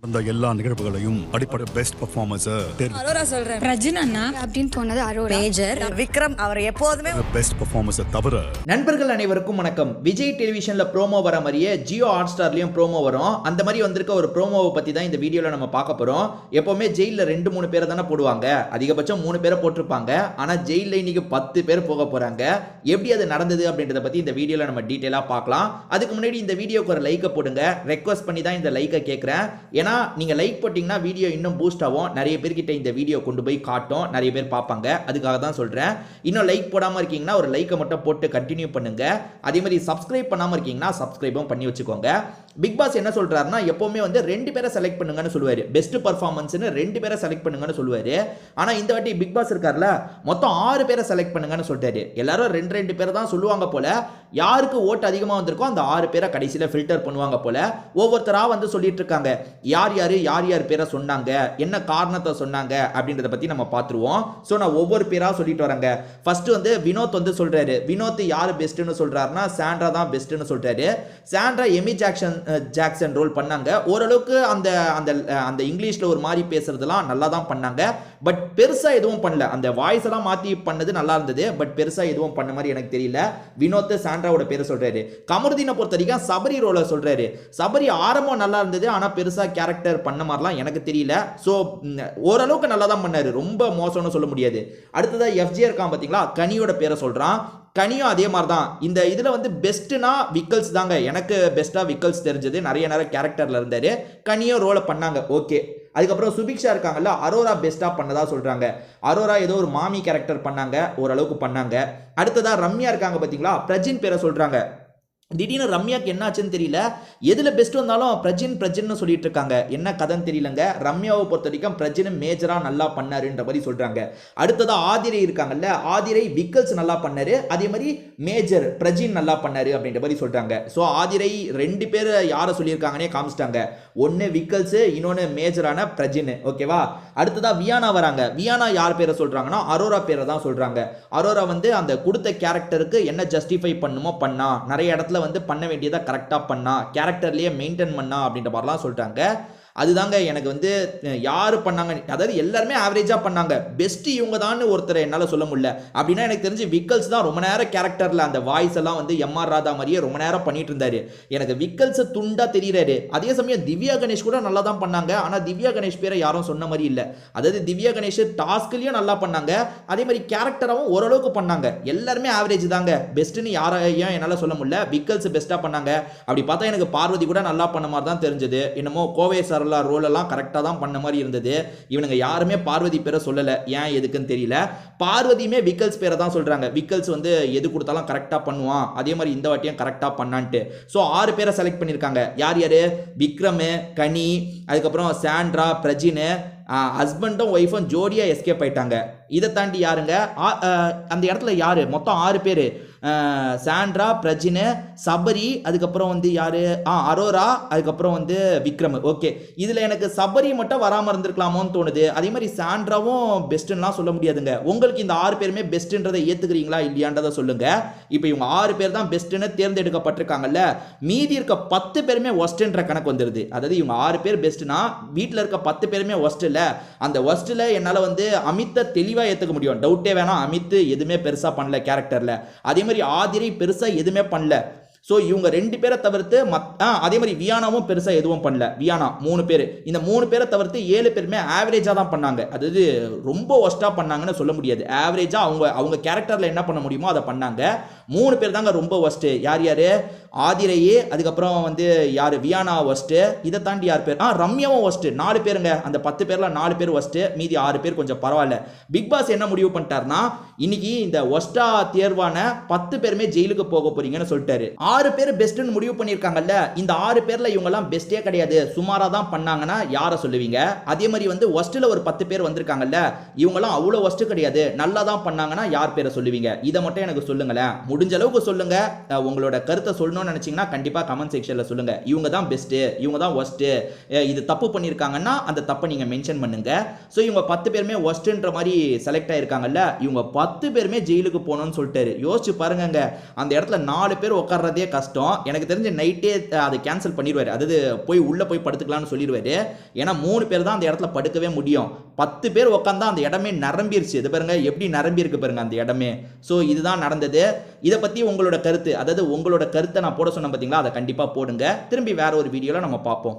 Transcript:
அந்த எல்லா நிகழ்வுகளையும் அடிப்படை பெஸ்ட் பெர்ஃபார்மன்ஸ் அரோரா சொல்றேன். பிரஜின் அண்ணா அப்படின்னு தோணுது அரோரா. மேஜர் விக்ரம் அவர் எப்போதுமே பெஸ்ட் பெர்ஃபார்மன்ஸ் தவிர நண்பர்கள் அனைவருக்கும் வணக்கம். விஜய் டெலிவிஷன்ல ப்ரோமோ வர மாதிரியே ஜியோ ஹாட் ஸ்டார்லயும் ப்ரோமோ வரும். அந்த மாதிரி வந்திருக்க ஒரு ப்ரோமோவை பத்தி தான் இந்த வீடியோல நம்ம பார்க்க போறோம். எப்பவுமே ஜெயில 2-3 பேரை தானே போடுவாங்க, அதிகபட்சம் 3 பேரை போட்டிருப்பாங்க. ஆனா ஜெயில இன்னைக்கு 10 பேர் போக போறாங்க. எப்படி அது நடந்தது அப்படின்றத பத்தி இந்த வீடியோல நம்ம டீடைலா பார்க்கலாம். அதுக்கு முன்னாடி இந்த வீடியோக்கு ஒரு லைக்கை போடுங்க. ரெக்வஸ்ட் பண்ணி தான் இந்த லைக்கை கேட்கிறேன். ஏன்னா நீங்க லைக் போட்டீங்கன்னா வீடியோ இன்னும் பூஸ்ட் ஆகும், நிறைய பேர்கிட்ட இந்த வீடியோ கொண்டு போய் காட்டும், நிறைய பேர் பார்ப்பாங்க. அதுக்காக தான் சொல்றேன். இன்னும் லைக் போடாம இருக்கீங்கன்னா ஒரு லைக்கை மட்டும் போட்டு கண்டினியூ பண்ணுங்க. அதே மாதிரி சப்ஸ்கிரைப் பண்ணாம இருக்கீங்கன்னா சப்ஸ்கிரைபும் பண்ணி வச்சுக்கோங்க. பிக் பாஸ் என்ன சொல்றாருன்னா, எப்பவுமே வந்து 2 பேரை செலக்ட் பண்ணுங்கன்னு சொல்லுவாரு. பெஸ்ட் பர்ஃபார்மன்ஸ்னு 2 பேரை செலக்ட் பண்ணுங்கன்னு சொல்லுவாரு. ஆனா இந்த வாட்டி பிக் பாஸ் இருக்கார்ல, மொத்தம் 6 பேரை செலக்ட் பண்ணுங்கன்னு சொல்லிட்டாரு. எல்லாரும் 2 பேரை தான் சொல்லுவாங்க போல. யாருக்கு ஓட்டு அதிகமாக வந்திருக்கோ அந்த 6 பேரை கடைசியில் ஃபில்டர் பண்ணுவாங்க போல. ஒவ்வொருத்தரா வந்து சொல்லிட்டு இருக்காங்க, யார் யார் பேரை சொன்னாங்க, என்ன காரணத்தை சொன்னாங்க அப்படின்றத பத்தி நம்ம பார்த்துருவோம். ஸோ நான் ஒவ்வொரு பேரா சொல்லிட்டு வரேங்க. ஃபர்ஸ்ட் வந்து வினோத் வந்து சொல்றாரு. வினோத் யார் பெஸ்ட்னு சொல்றாருன்னா சாண்ட்ரா தான் பெஸ்ட்னு சொல்றாரு. சாண்ட்ரா எமி ஜாக்சன் ரோல் பண்ணாங்க. ஓரளவுக்கு அந்த அந்த அந்த இங்கிலீஷ்ல ஒரு மாதிரி பேசுறதுலாம் நல்லா தான் பண்ணாங்க. பட் பெருசா எதுவும் பண்ணல. அந்த வாய்ஸ் எல்லாம் மாத்தி பண்ணது நல்லா இருந்தது. பட் பெருசா எதுவும் பண்ண மாதிரி எனக்கு தெரியல. வினோத் சாண்ட்ராவோட பேரை சொல்றாரு. கமருதீனை பொறுத்த வரைக்கும் சபரி ரோல சொல்றாரு. சபரி ஆரம்பம் நல்லா இருந்தது, ஆனா பெருசா கேரக்டர் பண்ண மாதிரிலாம் எனக்கு தெரியல. ஸோ ஓரளவுக்கு நல்லா தான் பண்ணாரு, ரொம்ப மோசம்னு சொல்ல முடியாது. அடுத்ததா எஃப்ஜே இருக்கான் பாத்தீங்களா, கனியோட பேரை சொல்றான். கனியும் அதே மாதிரி தான். இந்த இதில் வந்து பெஸ்ட்னா விக்கல்ஸ் தாங்க. எனக்கு பெஸ்ட்டாக விக்கல்ஸ் தெரிஞ்சது, நிறைய நேரம் கேரக்டரில் இருந்தார். கனியும் ரோலை பண்ணாங்க, ஓகே. அதுக்கப்புறம் சுபிக்ஷா இருக்காங்கல்ல, அரோரா பெஸ்ட்டாக பண்ணதா சொல்கிறாங்க. அரோரா ஏதோ ஒரு மாமி கேரக்டர் பண்ணாங்க, ஓரளவுக்கு பண்ணாங்க. அடுத்ததாக ரம்யா இருக்காங்க பார்த்தீங்களா, பிரஜின் பேரை சொல்கிறாங்க. திடீர்னு ரம்யாக்கு என்ன ஆச்சுன்னு தெரியல, எதில் பெஸ்ட் வந்தாலும் பிரஜின்னு சொல்லிட்டு இருக்காங்க. என்ன கதைன்னு தெரியலங்க. ரம்யாவை பொறுத்த வரைக்கும் பிரஜின் மேஜராக நல்லா பண்ணாருன்ற மாதிரி சொல்கிறாங்க. அடுத்ததாக ஆதிரை இருக்காங்கல்ல, ஆதிரை விக்கல்ஸ் நல்லா பண்ணாரு, அதே மாதிரி மேஜர் பிரஜின் நல்லா பண்ணாரு அப்படின்ற மாதிரி சொல்கிறாங்க. ஸோ ஆதிரை 2 பேர் யாரை சொல்லியிருக்காங்கன்னே காமிச்சிட்டாங்க. ஒன்று விக்கல்ஸு, இன்னொன்று மேஜரான பிரஜின், ஓகேவா. அடுத்ததாக வியானா வராங்க. வியானா யார் பேரை சொல்கிறாங்கன்னா அரோரா பேரை தான் சொல்கிறாங்க. அரோரா வந்து அந்த கொடுத்த கேரக்டருக்கு என்ன ஜஸ்டிஃபை பண்ணுமோ பண்ணா, நிறைய இடத்துல வந்து பண்ண வேண்டியதை கரெக்டாக பண்ணா, கேரக்டர்லேயே மெயின்டைன் பண்ணா அப்படின்ற மாதிரிலாம் சொல்லிட்டாங்க. அதுதாங்க எனக்கு வந்து யார் பண்ணாங்க, அதாவது எல்லாருமே ஆவரேஜாக பண்ணாங்க. பெஸ்ட் இவங்க தான் ஒருத்தர் என்னால் சொல்ல முடியல. அப்படின்னா எனக்கு தெரிஞ்சு விக்கல்ஸ் தான் ரொம்ப நேரம் கேரக்டரில் அந்த வாய்ஸ் எல்லாம் வந்து எம்ஆர் ராதா மாதிரியே ரொம்ப நேரம் பண்ணிட்டு இருந்தாரு. எனக்கு விக்கல்ஸ் துண்டா தெரியுறாரு. அதே சமயம் திவ்யா கணேஷ் கூட நல்லா தான் பண்ணாங்க. ஆனால் திவ்யா கணேஷ் பேரை யாரும் சொன்ன மாதிரி இல்லை. அதாவது திவ்யா கணேஷ் டாஸ்க்லையும் நல்லா பண்ணாங்க, அதே மாதிரி கேரக்டராகவும் ஓரளவுக்கு பண்ணாங்க. எல்லாருமே ஆவரேஜ் தாங்க. பெஸ்ட்னு யாரையும் என்னால் சொல்ல முடியல. விக்கல்ஸ் பெஸ்ட்டாக பண்ணாங்க. அப்படி பார்த்தா எனக்கு பார்வதி கூட நல்லா பண்ண மாதிரி தான் தெரிஞ்சது. என்னமோ கோவை சார் ரோல் எல்லாம் கரெக்டாக தான் பண்ண மாதிரி இருந்தது. இவனுங்க யாருமே பார்வதி பேரை சொல்லலை, ஏன் எதுக்குன்னு தெரியல. பார்வதியுமே விக்கல்ஸ் பேரை தான் சொல்றாங்க. விக்கல்ஸ் வந்து எது கொடுத்தாலும் கரெக்டாக பண்ணுவான், அதே மாதிரி இந்த வாட்டியும் கரெக்டாக பண்ணான்ட்டு. ஸோ 6 பேரை செலக்ட் பண்ணியிருக்காங்க. யார் விக்ரம், கனி, அதுக்கப்புறம் சாண்ட்ரா, பிரஜின், ஹஸ்பண்டும் ஒய்ஃபும் ஜோடியாக எஸ்கேப் ஆயிட்டாங்க. இதை தாண்டி யாருங்க அந்த இடத்துல யாரு, மொத்தம் 6 பேர். சாண்ட்ரா, பிரஜின், சபரி, அதுக்கப்புறம் வந்து யாரு அரோரா, அதுக்கப்புறம் வந்து விக்ரம். ஓகே, இதில் எனக்கு சபரி மட்டும் வராமல் இருந்திருக்கலாமோன்னு தோணுது. அதே மாதிரி சாண்ட்ராவும் பெஸ்ட்டுலாம் சொல்ல முடியாதுங்க. உங்களுக்கு இந்த 6 பேருமே பெஸ்ட்டுன்றதை ஏற்றுக்கிறீங்களா இல்லையான்றதை சொல்லுங்க. இப்போ இவங்க 6 பேர் தான் பெஸ்ட்டுன்னு தேர்ந்தெடுக்கப்பட்டிருக்காங்கல்ல, மீதி இருக்க 10 பேருமே ஒஸ்ட்ன்ற கணக்கு வந்துடுது. அதாவது இவங்க 6 பேர் பெஸ்ட்னா வீட்டில் இருக்க 10 பேருமே ஒஸ்ட் இல்லை. அந்த ஒஸ்ட்டில் என்னால் வந்து அமித்தை தெளிவாக ஏற்றுக்க முடியும், டவுட்டே வேணாம். அமித் எதுவுமே பெருசாக பண்ணல கேரக்டரில். அதே மாதிரி ஆதிரை பெருசா எதுவுமே பண்ணல. ஸோ இவங்க 2 பேரை தவிர்த்து அதே மாதிரி வியானாவும் பெருசாக எதுவும் பண்ணல. வியானா 3 பேர். இந்த 3 பேரை தவிர்த்து 7 பேருமே ஆவரேஜாக தான் பண்ணாங்க. அதாவது ரொம்ப ஒஸ்ட்டாக பண்ணாங்கன்னு சொல்ல முடியாது. ஆவரேஜாக அவங்க கேரக்டரில் என்ன பண்ண முடியுமோ அதை பண்ணாங்க. 3 பேர் தாங்க ரொம்ப ஒஸ்ட்டு. யார் ஆதிரையே, அதுக்கப்புறம் வந்து யார் வியானா ஒஸ்ட்டு. இதை தாண்டி யார் பேர் ரம்யாவும் ஒஸ்ட்டு. 4 பேருங்க. அந்த 10 பேரில் 4 பேர் ஒஸ்ட்டு, மீதி 6 பேர் கொஞ்சம் பரவாயில்ல. பிக் பாஸ் என்ன முடிவு பண்ணிட்டாருன்னா, இன்னைக்கு இந்த ஒஸ்டா தேர்வான 10 பேருமே ஜெயிலுக்கு போக போறீங்கன்னு சொல்லிட்டாரு. 6 பேர் பெஸ்ட்னு முடிவு பண்ணியிருக்காங்கல்ல, இந்த 6 பேர்ல இவங்கெல்லாம் பெஸ்டே கிடையாது, சுமாராக தான் பண்ணாங்கன்னா யாரை சொல்லுவீங்க? அதே மாதிரி வந்து ஒஸ்ட்டில் ஒரு 10 பேர் வந்திருக்காங்கல்ல, இவங்கெல்லாம் அவ்வளோ ஒஸ்ட்டு கிடையாது, நல்லா தான் பண்ணாங்கன்னா யார் பேரை சொல்லுவீங்க? இதை மட்டும் எனக்கு சொல்லுங்களேன். முடிஞ்ச அளவுக்கு சொல்லுங்க. உங்களோட கருத்தை சொல்லணும்னு நினைச்சீங்கன்னா கண்டிப்பாக கமெண்ட் செக்ஷனில் சொல்லுங்க. இவங்க தான் பெஸ்ட்டு, இவங்க தான் ஒஸ்ட்டு, இது தப்பு பண்ணியிருக்காங்கன்னா அந்த தப்பை நீங்கள் மென்ஷன் பண்ணுங்க. ஸோ இவங்க 10 பேருமே ஒஸ்ட்டுன்ற மாதிரி செலக்ட் ஆயிருக்காங்கல்ல, இவங்க 10 பேருமே ஜெயிலுக்கு போகணும்னு சொல்லிட்டாரு. யோசிச்சு பாருங்க, அந்த இடத்துல 4 பேர் உட்கார்றதே படுக்கிறதே கஷ்டம். எனக்கு தெரிஞ்ச நைட்டே அதை கேன்சல் பண்ணிடுவார். அதாவது போய் உள்ளே போய் படுத்துக்கலாம்னு சொல்லிடுவார். ஏன்னா 3 பேர் தான் அந்த இடத்துல படுக்கவே முடியும். 10 பேர் உட்காந்தா அந்த இடமே நிரம்பிருச்சு. இது பாருங்க எப்படி நிரம்பி இருக்கு பாருங்க அந்த இடமே. ஸோ இதுதான் நடந்தது. இதை பற்றி உங்களோட கருத்து, அதாவது உங்களோட கருத்தை நான் போட சொன்னேன் பார்த்தீங்களா, அதை கண்டிப்பாக போடுங்க. திரும்பி வேற ஒரு வீடியோவில் நம்ம பார்ப்போம்.